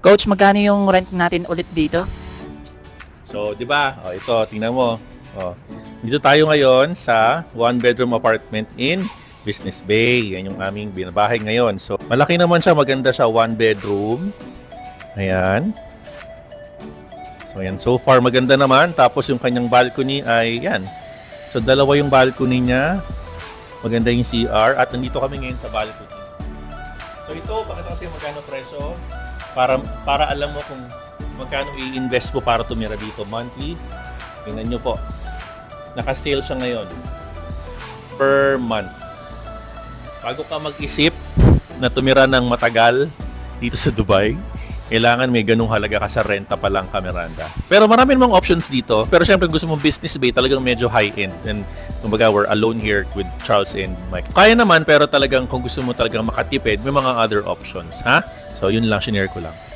Coach, magkano yung rent natin ulit dito? So, di ba? Oh, ito, tingnan mo. Oh. Dito tayo ngayon sa one-bedroom apartment in Business Bay. Yan yung aming binabahay ngayon. So, malaki naman siya. Maganda siya. One-bedroom. Ayan. So, yan. So far, maganda naman. Tapos, yung kanyang balcony ay yan. So, dalawa yung balcony niya. Maganda yung CR. At nandito kami ngayon sa balcony. So, ito, pakita ko sa'yo magkano presyo. Para alam mo kung magkano i-invest mo para tumira dito monthly. Tingnan nyo po. Naka-sale siya ngayon. Per month. Bago ka mag-isip na tumira ng matagal dito sa Dubai, kailangan may ganung halaga ka sa renta pa lang ka, Miranda. Pero marami namang options dito. Pero syempre gusto mong business bay, talagang medyo high-end. And kumbaga, we're alone here with Charles and Mike. Kaya naman, pero talagang kung gusto mo talagang makatipid, may mga other options. Ha? So, yun lang, shinare ko lang.